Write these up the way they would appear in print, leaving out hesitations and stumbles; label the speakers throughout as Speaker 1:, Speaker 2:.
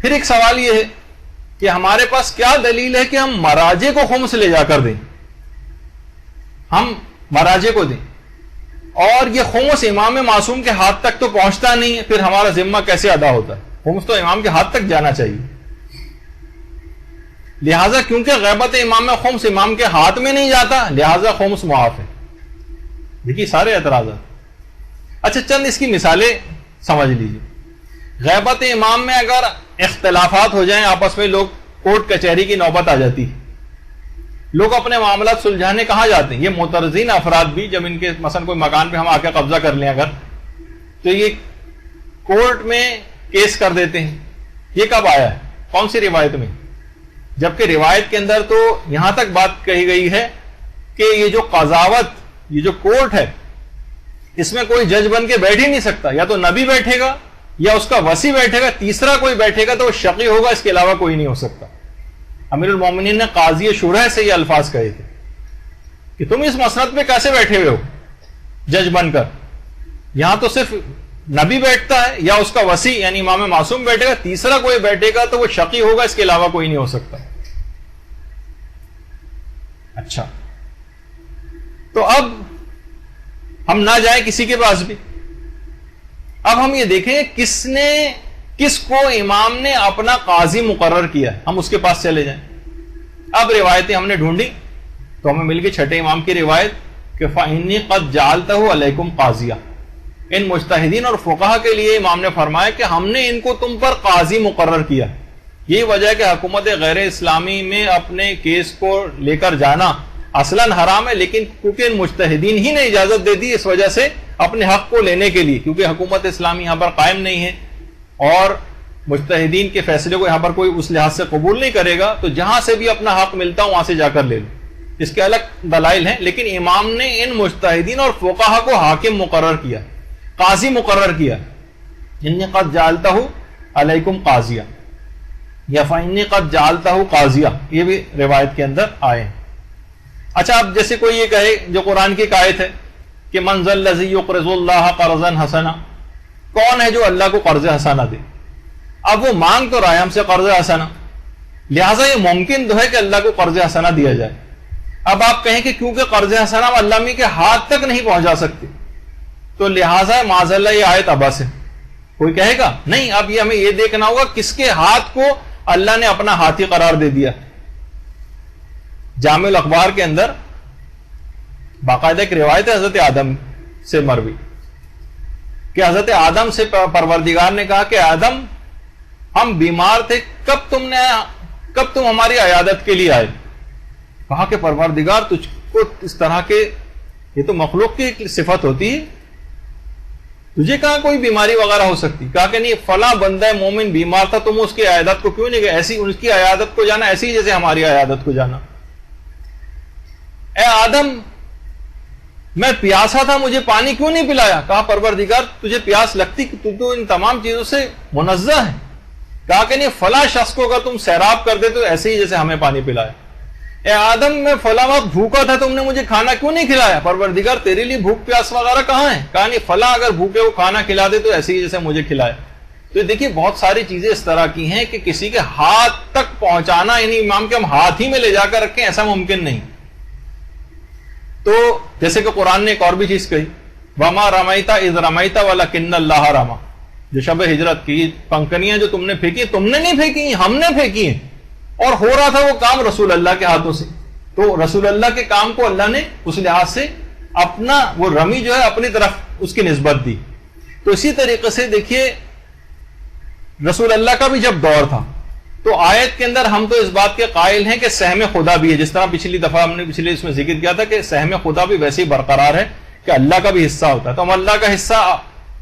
Speaker 1: پھر ایک سوال یہ ہے کہ ہمارے پاس کیا دلیل ہے کہ ہم مراجع کو خمس لے جا کر دیں، ہم مراجع کو دیں، اور یہ خمس امام معصوم کے ہاتھ تک تو پہنچتا نہیں ہے، پھر ہمارا ذمہ کیسے ادا ہوتا ہے؟ خمس تو امام کے ہاتھ تک جانا چاہیے. لہذا کیونکہ غیبت امام میں خمس امام کے ہاتھ میں نہیں جاتا، لہذا خمس معاف ہے. دیکھیے سارے اعتراضات. اچھا چند اس کی مثالیں سمجھ لیجیے. غیبت امام میں اگر اختلافات ہو جائیں آپس میں، لوگ کورٹ کچہری کی نوبت آ جاتی ہے، لوگ اپنے معاملات سلجھانے کہاں جاتے ہیں؟ یہ معترضین افراد بھی جب ان کے مثلا کوئی مکان پہ ہم آ کے قبضہ کر لیں اگر، تو یہ کورٹ میں کیس کر دیتے ہیں. یہ کب آیا ہے؟ کون سی روایت میں؟ جبکہ روایت کے اندر تو یہاں تک بات کہی گئی ہے کہ یہ جو قضاوت، یہ جو کورٹ ہے، اس میں کوئی جج بن کے بیٹھ ہی نہیں سکتا. یا تو نبی بیٹھے گا یا اس کا وصی بیٹھے گا، تیسرا کوئی بیٹھے گا تو وہ شقی ہوگا، اس کے علاوہ کوئی نہیں ہو سکتا. امیر المومنین نے قاضی شورح سے یہ الفاظ کہے تھے کہ تم اس مسند پہ کیسے بیٹھے ہوئے ہو جج بن کر؟ یہاں تو صرف نبی بیٹھتا ہے یا اس کا وصی یعنی امام معصوم بیٹھے گا، تیسرا کوئی بیٹھے گا تو وہ شقی ہوگا، اس کے علاوہ کوئی نہیں ہو سکتا. اچھا تو اب ہم نہ جائیں کسی کے پاس بھی. اب ہم یہ دیکھیں کس کو امام نے اپنا قاضی مقرر کیا ہے، ہم اس کے پاس چلے جائیں. اب روایتیں ہم نے ڈھونڈی تو ہمیں مل گئی چھٹے امام کی روایت کہ فَإِنِّي قَدْ جَعَلْتَهُ عَلَيْكُمْ قَاضِيًا. ان مجتہدین اور فقہا کے لیے امام نے فرمایا کہ ہم نے ان کو تم پر قاضی مقرر کیا. یہی وجہ ہے کہ حکومت غیر اسلامی میں اپنے کیس کو لے کر جانا اصلاً حرام ہے، لیکن کیونکہ ان مجتہدین ہی نے اجازت دے دی اس وجہ سے اپنے حق کو لینے کے لیے، کیونکہ حکومت اسلامی یہاں پر قائم نہیں ہے اور مجتہدین کے فیصلے کو یہاں پر کوئی اس لحاظ سے قبول نہیں کرے گا، تو جہاں سے بھی اپنا حق ملتا ہوں وہاں سے جا کر لے لو. اس کے الگ دلائل ہیں، لیکن امام نے ان مجتہدین اور فقہا کو حاکم مقرر کیا، قاضی مقرر کیا. انی قد جعلتہ علیکم قاضیا یا فانی قد جعلتہ قاضیا، یہ بھی روایت کے اندر آئے. اچھا اب جیسے کوئی یہ کہے جو قرآن کی ایک آیت ہے کہ من ذا الذی یقرض اللہ قرضا حسنا، کون ہے جو اللہ کو قرض حسنا دے؟ اب وہ مانگ تو رہا ہے ہم سے قرض حسنا، لہٰذا یہ ممکن تو ہے کہ اللہ کو قرض حسنا دیا جائے. اب آپ کہیں کہ کیونکہ قرض حسنا ہم اللہ میں کے ہاتھ تک نہیں پہنچا سکتے تو لہٰذا معاذ اللہ یہ آیت عبث ہے. کوئی کہے گا نہیں، اب یہ ہمیں یہ دیکھنا ہوگا کس کے ہاتھ کو اللہ نے اپنا ہاتھی قرار دے دیا. جامع الاخبار کے اندر باقاعدہ ایک روایت ہے حضرت آدم سے مروی کہ حضرت آدم سے پروردگار نے کہا کہ آدم ہم بیمار تھے، کب تم ہماری عیادت کے لیے آئے؟ کہا کہ پروردگار تجھ کو اس طرح کے، یہ تو مخلوق کی ایک صفت ہوتی ہے، تجھے کہاں کوئی بیماری وغیرہ ہو سکتی؟ کہا کہ نہیں فلاں بندہ مومن بیمار تھا، تم اس کی عیادت کو کیوں نہیں گئے؟ ایسی اس کی عیادت کو جانا ایسی جیسے ہماری عیادت کو جانا. اے آدم میں پیاسا تھا، مجھے پانی کیوں نہیں پلایا؟ کہا پروردگار تجھے پیاس لگتی کہ تو ان تمام چیزوں سے منزہ ہے. کہا کہ نہیں فلاں شخص کو اگر تم سیراب کر دے تو ایسے ہی جیسے ہمیں پانی پلایا. اے آدم میں فلاں وقت بھوکا تھا، تم نے مجھے کھانا کیوں نہیں کھلایا؟ پروردگار تیرے لیے بھوک پیاس وغیرہ کہاں ہے؟ کہا نہیں فلاں اگر بھوکے وہ کھانا کھلا دے تو ایسے ہی جیسے مجھے کھلایا. تو دیکھیے بہت ساری چیزیں اس طرح کی ہیں کہ کسی کے ہاتھ تک پہنچانا، یعنی امام کے ہم ہاتھ ہی میں لے جا کر رکھیں، ایسا ممکن نہیں. تو جیسے کہ قرآن نے ایک اور بھی چیز کہی وَمَا رَمَيْتَ إِذْ رَمَيْتَ وَلَكِنَّ اللَّهَ رَمَى، جو شب ہجرت کی پنکھنیاں جو تم نے پھینکی، تم نے نہیں پھینکی، ہم نے پھینکی ہیں. اور ہو رہا تھا وہ کام رسول اللہ کے ہاتھوں سے، تو رسول اللہ کے کام کو اللہ نے اس لحاظ سے اپنا وہ رمی جو ہے اپنی طرف اس کی نسبت دی. تو اسی طریقے سے دیکھیے رسول اللہ کا بھی جب دور تھا تو آیت کے اندر ہم تو اس بات کے قائل ہیں کہ سہم خدا بھی ہے، جس طرح پچھلی دفعہ ہم نے پچھلے اس میں ذکر کیا تھا کہ سہم خدا بھی ویسے ہی برقرار ہے کہ اللہ کا بھی حصہ ہوتا ہے. تو ہم اللہ کا حصہ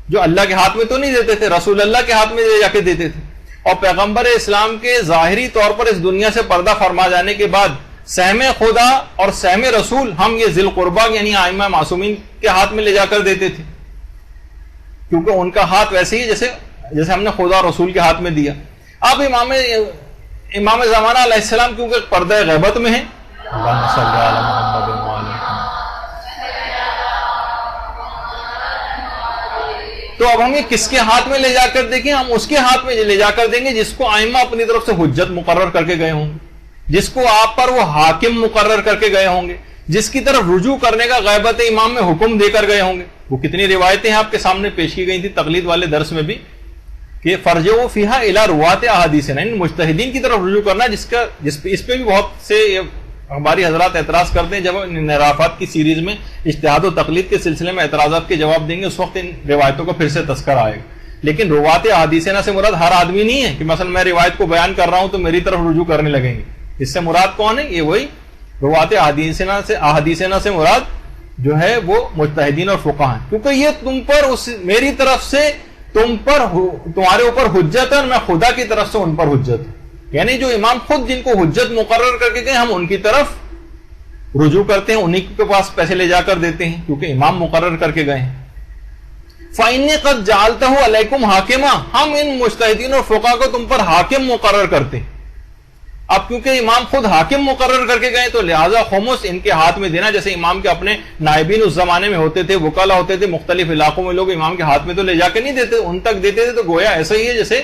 Speaker 1: جو اللہ کے ہاتھ میں تو نہیں دیتے تھے، رسول اللہ کے ہاتھ میں لے جا کے دیتے تھے. اور پیغمبر اسلام کے ظاہری طور پر اس دنیا سے پردہ فرما جانے کے بعد سہم خدا اور سہم رسول ہم یہ ذی القربہ یعنی ائمہ معصومین کے ہاتھ میں لے جا کر دیتے تھے، کیونکہ ان کا ہاتھ ویسے ہی جیسے ہم نے خدا اور رسول کے ہاتھ میں دیا. اب امام زمانہ علیہ السلام کیونکہ پردہ غیبت میں ہیں، اللہم صلی علی محمد وعلی محمد، تو اب ہم یہ کس کے ہاتھ میں لے جا کر دیکھیں؟ ہم اس کے ہاتھ میں لے جا کر دیں گے جس کو ائمہ اپنی طرف سے حجت مقرر کر کے گئے ہوں گے، جس کو آپ پر وہ حاکم مقرر کر کے گئے ہوں گے، جس کی طرف رجوع کرنے کا غیبت امام میں حکم دے کر گئے ہوں گے۔ وہ کتنی روایتیں آپ کے سامنے پیش کی گئی تھی تقلید والے درس میں بھی کہ فرجعوا فیہا الی رواۃ احادیثنا، ان مجتہدین کی طرف رجوع کرنا اس پہ بھی بہت سے ہماری حضرات اعتراض کرتے ہیں۔ جب ہم انحرافات کی سیریز میں اجتہاد و تقلید کے سلسلے میں اعتراضات کے جواب دیں گے اس وقت ان روایتوں کا پھر سے تذکرہ آئے گا، لیکن رواۃ احادیثنا سے مراد ہر آدمی نہیں ہے کہ مثلا میں روایت کو بیان کر رہا ہوں تو میری طرف رجوع کرنے لگیں گے۔ اس سے مراد کون ہے؟ یہ وہی رواۃ احادیثنا سے مراد جو ہے وہ مجتہدین اور فقہاء ہیں، کیونکہ یہ تم پر میری طرف سے تمہارے اوپر حجت ہے اور میں خدا کی طرف سے ان پر حجت ہے، یعنی جو امام خود جن کو حجت مقرر کر کے گئے ہم ان کی طرف رجوع کرتے ہیں، انہی کے پاس پیسے لے جا کر دیتے ہیں کیونکہ امام مقرر کر کے گئے ہیں۔ فَإِنِّي قَدْ جَعَلْتَهُ عَلَيْكُمْ حَاكِمًا، ہم ان مجتہدین اور فقہاء کو تم پر حاکم مقرر کرتے ہیں۔ اب کیونکہ امام خود حاکم مقرر کر کے گئے تو لہٰذا خمس ان کے ہاتھ میں دینا، جیسے امام کے اپنے نائبین اس زمانے میں ہوتے تھے، وکلا ہوتے تھے مختلف علاقوں میں، لوگ امام کے ہاتھ میں تو لے جا کے نہیں دیتے، ان تک دیتے تھے، تو گویا ایسا ہی ہے جیسے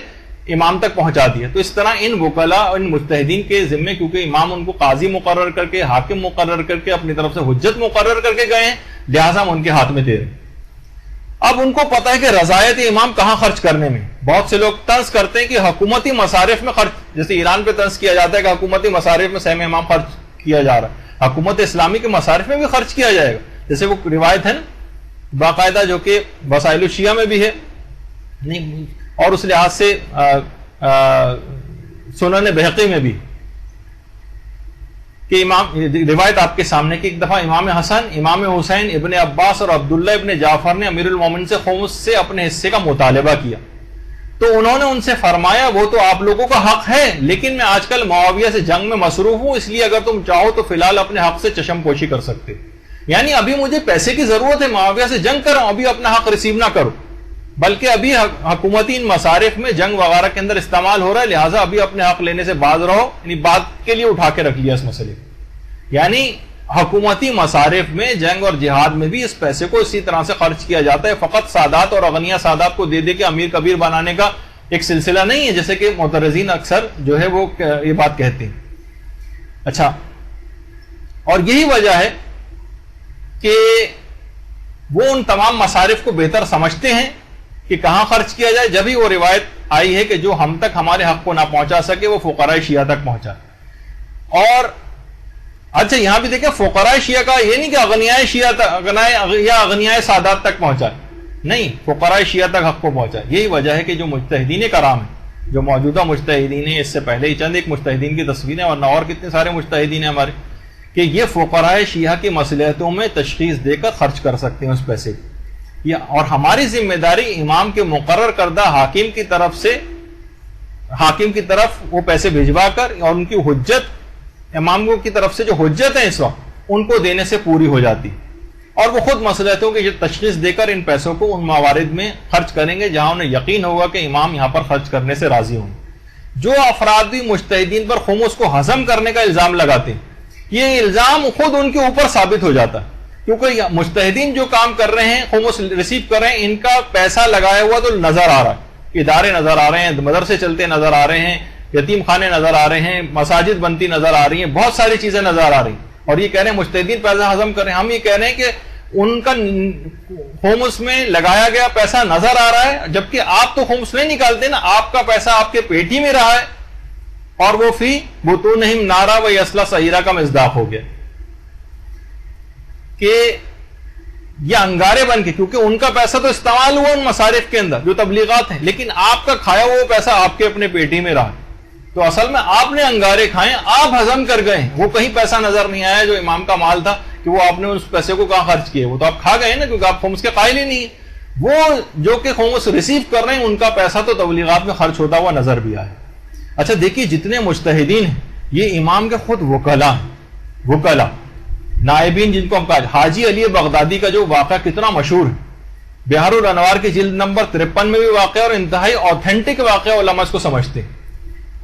Speaker 1: امام تک پہنچا دیا۔ تو اس طرح ان وکلا اور ان مجتہدین کے ذمے کیونکہ امام ان کو قاضی مقرر کر کے حاکم مقرر کر کے اپنی طرف سے حجت مقرر کر کے گئے ہیں، لہٰذا ہم ان کے ہاتھ میں دے رہے ہیں۔ اب ان کو پتا ہے کہ رضایت امام کہاں خرچ کرنے میں، بہت سے لوگ طنز کرتے ہیں کہ حکومتی مصارف میں خرچ، جیسے ایران پہ طنز کیا جاتا ہے کہ حکومتی مصارف میں سہم امام خرچ کیا جا رہا ہے، حکومت اسلامی کے مصارف میں بھی خرچ کیا جائے گا، جیسے وہ روایت ہے نا باقاعدہ جو کہ وسائل الشیعہ میں بھی ہے اور اس لحاظ سے سنن بہقی میں بھی کہ روایت آپ کے سامنے کہ ایک دفعہ امام حسن، امام حسین، ابن عباس اور عبداللہ ابن جعفر نے امیر المومنین سے خمس سے اپنے حصے کا مطالبہ کیا، تو انہوں نے ان سے فرمایا وہ تو آپ لوگوں کا حق ہے لیکن میں آج کل معاویہ سے جنگ میں مصروف ہوں، اس لیے اگر تم چاہو تو فی الحال اپنے حق سے چشم پوشی کر سکتے، یعنی ابھی مجھے پیسے کی ضرورت ہے، معاویہ سے جنگ کر رہا ہوں، ابھی اپنا حق ریسیو نہ کرو، بلکہ ابھی حکومتی ان مصارف میں جنگ وغیرہ کے اندر استعمال ہو رہا ہے، لہٰذا ابھی اپنے حق لینے سے باز رہو، یعنی بات کے لیے اٹھا کے رکھ لیا اس مسئلے کو۔ یعنی حکومتی مصارف میں جنگ اور جہاد میں بھی اس پیسے کو اسی طرح سے خرچ کیا جاتا ہے، فقط سادات اور اغنیا سادات کو دے دے کے امیر کبیر بنانے کا ایک سلسلہ نہیں ہے، جیسے کہ معترضین اکثر جو ہے وہ یہ بات کہتے ہیں۔ اچھا، اور یہی وجہ ہے کہ وہ ان تمام مصارف کو بہتر سمجھتے ہیں کہ کہاں خرچ کیا جائے، جبھی وہ روایت آئی ہے کہ جو ہم تک ہمارے حق کو نہ پہنچا سکے وہ فقراء شیعہ تک پہنچا۔ اور اچھا یہاں بھی دیکھیں فقراء شیعہ کا یہ نہیں کہ اغنیاء شیعہ یا اغنیاء سادات تک پہنچا، نہیں، فقراء شیعہ تک حق کو پہنچا۔ یہی وجہ ہے کہ جو مجتہدین کرام ہیں، جو موجودہ مجتہدین ہیں، اس سے پہلے ہی چند ایک مجتہدین کی تصویریں ورنہ اور کتنے سارے مجتہدین ہیں ہمارے، کہ یہ فقراء شیعہ کی مصلحتوں میں تشخیص دے کر خرچ کر سکتے ہیں اس پیسے کو، اور ہماری ذمہ داری امام کے مقرر کردہ حاکم کی طرف وہ پیسے بھجوا کر اور ان کی حجت امام کی طرف سے جو حجت ہے اس وقت ان کو دینے سے پوری ہو جاتی، اور وہ خود مصلحتوں کی تشخیص دے کر ان پیسوں کو ان موارد میں خرچ کریں گے جہاں انہیں یقین ہوگا کہ امام یہاں پر خرچ کرنے سے راضی ہوں گے۔ جو افراد بھی مجتہدین پر خمس کو ہضم کرنے کا الزام لگاتے ہیں، یہ الزام خود ان کے اوپر ثابت ہو جاتا ہے، کیونکہ مجتہدین جو کام کر رہے ہیں، خمس ریسیو کر رہے ہیں، ان کا پیسہ لگایا ہوا تو نظر آ رہا ہے، ادارے نظر آ رہے ہیں، مدرسے چلتے نظر آ رہے ہیں، یتیم خانے نظر آ رہے ہیں، مساجد بنتی نظر آ رہی ہیں، بہت ساری چیزیں نظر آ رہی ہیں، اور یہ کہہ رہے ہیں مجتہدین پیسہ ہضم کر رہے ہیں۔ ہم یہ کہہ رہے ہیں کہ ان کا خمس میں لگایا گیا پیسہ نظر آ رہا ہے، جبکہ آپ تو خمس نہیں نکالتے نا، آپ کا پیسہ آپ کے پیٹ ہی میں رہا ہے، اور وہ فی بطونہم نارا و یصلی سعیرا کا مصداق ہو گیا کہ یہ انگارے بن کے، کیونکہ ان کا پیسہ تو استعمال ہوا ان مصارف کے اندر جو تبلیغات ہیں، لیکن آپ کا کھایا ہوا وہ پیسہ آپ کے اپنے پیٹ ہی میں رہا، تو اصل میں آپ نے انگارے کھائے، آپ ہضم کر گئے، وہ کہیں پیسہ نظر نہیں آیا جو امام کا مال تھا کہ وہ آپ نے اس پیسے کو کہاں خرچ کیے، وہ تو آپ کھا گئے نا، کیونکہ آپ خمس کے قائل ہی نہیں ہیں۔ وہ جو کہ خمس ریسیو کر رہے ہیں ان کا پیسہ تو تبلیغات میں خرچ ہوتا ہوا نظر بھی آیا۔ اچھا دیکھیے جتنے مجتہدین ہیں یہ امام کے خود وکلا ہیں، وکلا نائبین جن کو ہم کہا، حاجی علی بغدادی کا جو واقعہ کتنا مشہور ہے، بہار الانوار کی جلد نمبر 53 میں بھی واقعہ، اور انتہائی اوتھینٹک واقعہ، علماء اس کو سمجھتے ہیں،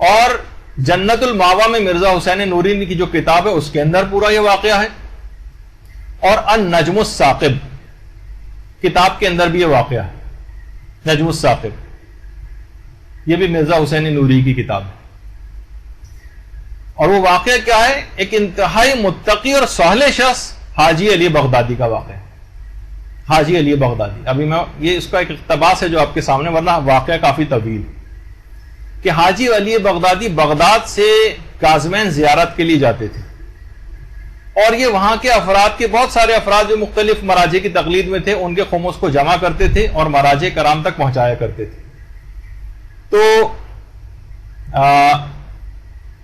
Speaker 1: اور جنت الماوا میں مرزا حسین نوری کی جو کتاب ہے اس کے اندر پورا یہ واقعہ ہے، اور النجم الثاقب کتاب کے اندر بھی یہ واقعہ ہے۔ نجم الثاقب، یہ بھی مرزا حسین نوری کی کتاب ہے. اور وہ واقعہ کیا ہے؟ ایک انتہائی متقی اور صالح شخص حاجی علی بغدادی کا واقعہ ہے. حاجی علی بغدادی، ابھی میں یہ اس کا ایک اقتباس ہے جو آپ کے سامنے، ورنہ واقعہ کافی طویل، کہ حاجی علی بغدادی بغداد سے کاظمین زیارت کے لیے جاتے تھے، اور یہ وہاں کے افراد کے بہت سارے افراد جو مختلف مراجع کی تقلید میں تھے، ان کے خمس کو جمع کرتے تھے اور مراجع کرام تک پہنچایا کرتے تھے. تو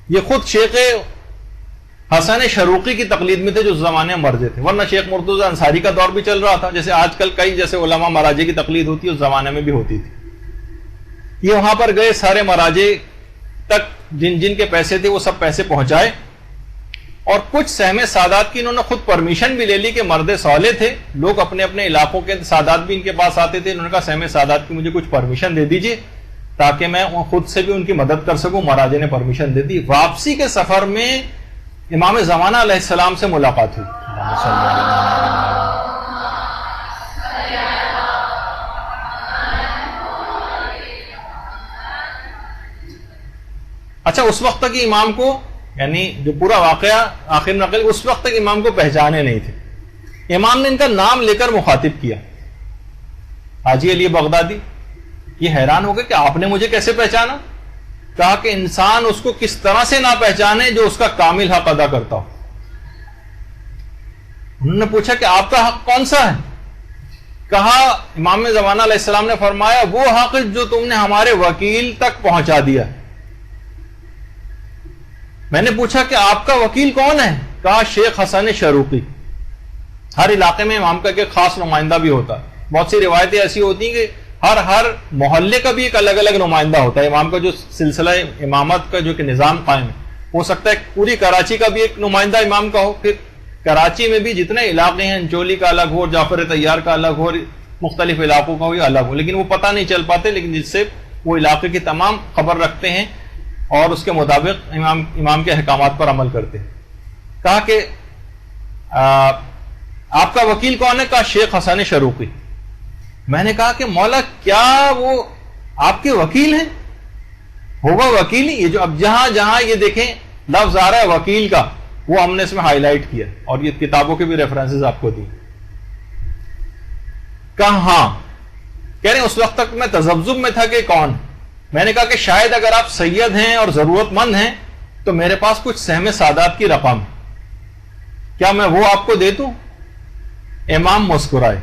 Speaker 1: یہ خود شیخ حسن شروقی کی تقلید میں تھے جو زمانے میں مرضے تھے، ورنہ شیخ مرتضی انصاری کا دور بھی چل رہا تھا، جیسے آج کل کئی جیسے علماء مراجع کی تقلید ہوتی ہے، اس زمانے میں بھی ہوتی تھی. یہ وہاں پر گئے، سارے مراجع تک جن جن کے پیسے تھے وہ سب پیسے پہنچائے، اور کچھ سہم سادات کی انہوں نے خود پرمیشن بھی لے لی کہ مرد صالح تھے، لوگ اپنے اپنے علاقوں کے سادات بھی ان کے پاس آتے تھے، انہوں نے کہا سہم سادات کی مجھے کچھ پرمیشن دے دیجیے تاکہ میں خود سے بھی ان کی مدد کر سکوں. مراجع نے پرمیشن دے دی. واپسی کے سفر میں امام زمانہ علیہ السلام سے ملاقات ہوئی. اچھا، اس وقت تک امام کو، یعنی جو پورا واقعہ آخر میں نقل، اس وقت تک امام کو پہچانے نہیں تھے. امام نے ان کا نام لے کر مخاطب کیا، حاجی علی بغدادی. یہ حیران ہو گئے کہ آپ نے مجھے کیسے پہچانا؟ کہا کہ انسان اس کو کس طرح سے نہ پہچانے جو اس کا کامل حق ادا کرتا ہو. انہوں نے پوچھا کہ آپ کا حق کون سا ہے؟ کہا امام زمانہ علیہ السلام نے فرمایا وہ حق جو تم نے ہمارے وکیل تک پہنچا دیا. میں نے پوچھا کہ آپ کا وکیل کون ہے؟ کہا شیخ حسن شروقی. ہر علاقے میں امام کا ایک خاص نمائندہ بھی ہوتا ہے. بہت سی روایتیں ایسی ہوتی ہیں کہ ہر محلے کا بھی ایک الگ الگ نمائندہ ہوتا ہے. امام کا جو سلسلہ امامت کا جو کہ نظام قائم ہے، ہو سکتا ہے پوری کراچی کا بھی ایک نمائندہ امام کا ہو، پھر کراچی میں بھی جتنے علاقے ہیں، انچولی کا الگ ہو، جعفر طیار کا الگ ہو، مختلف علاقوں کا بھی الگ ہو، لیکن وہ پتہ نہیں چل پاتے، لیکن جس سے وہ علاقے کی تمام خبر رکھتے ہیں اور اس کے مطابق امام کے احکامات پر عمل کرتے ہیں. کہا کہ آپ کا وکیل کون ہے؟ کہا شیخ حسن شروقی. میں نے کہا کہ مولا کیا وہ آپ کے وکیل ہیں؟ ہوگا وکیل ہی. یہ جو اب جہاں جہاں یہ دیکھیں لفظ آ رہا ہے وکیل کا، وہ ہم نے اس میں ہائی لائٹ کیا اور یہ کتابوں کے بھی ریفرنسز آپ کو دی. کہا ہاں. کہہ رہے ہیں اس وقت تک میں تذبذب میں تھا کہ کون. میں نے کہا کہ شاید اگر آپ سید ہیں اور ضرورت مند ہیں تو میرے پاس کچھ سہم سادات کی رقم، کیا میں وہ آپ کو دے دوں؟ امام مسکرائے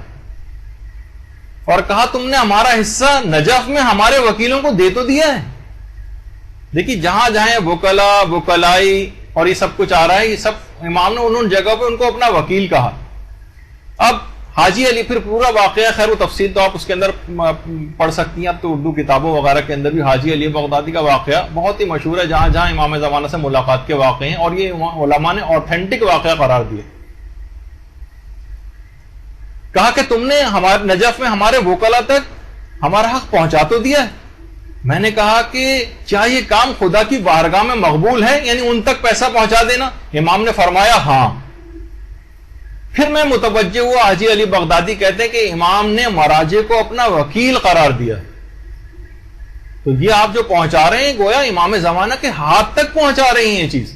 Speaker 1: اور کہا تم نے ہمارا حصہ نجف میں ہمارے وکیلوں کو دے تو دیا ہے. دیکھیے جہاں جہاں وکلا وکلائی اور یہ سب کچھ آ رہا ہے، یہ سب امام نے ان جگہ پہ ان کو اپنا وکیل کہا. اب حاجی علی، پھر پورا واقعہ خیر و تفصیل تو آپ اس کے اندر پڑھ سکتی ہیں، اب تو اردو کتابوں وغیرہ کے اندر بھی حاجی علی بغدادی کا واقعہ بہت ہی مشہور ہے، جہاں جہاں امام زمانہ سے ملاقات کے واقعے ہیں، اور یہ علماء نے اوتھینٹک واقعہ قرار دیا. کہا کہ تم نے ہمارے نجف میں ہمارے وکلا تک ہمارا حق پہنچا تو دیا ہے. میں نے کہا کہ کیا یہ کام خدا کی بارگاہ میں مقبول ہے، یعنی ان تک پیسہ پہنچا دینا؟ امام نے فرمایا ہاں. پھر میں متوجہ ہوا، حاجی علی بغدادی کہتے ہیں کہ امام نے مراجع کو اپنا وکیل قرار دیا. تو یہ آپ جو پہنچا رہے ہیں گویا امام زمانہ کے ہاتھ تک پہنچا رہے ہیں یہ چیز.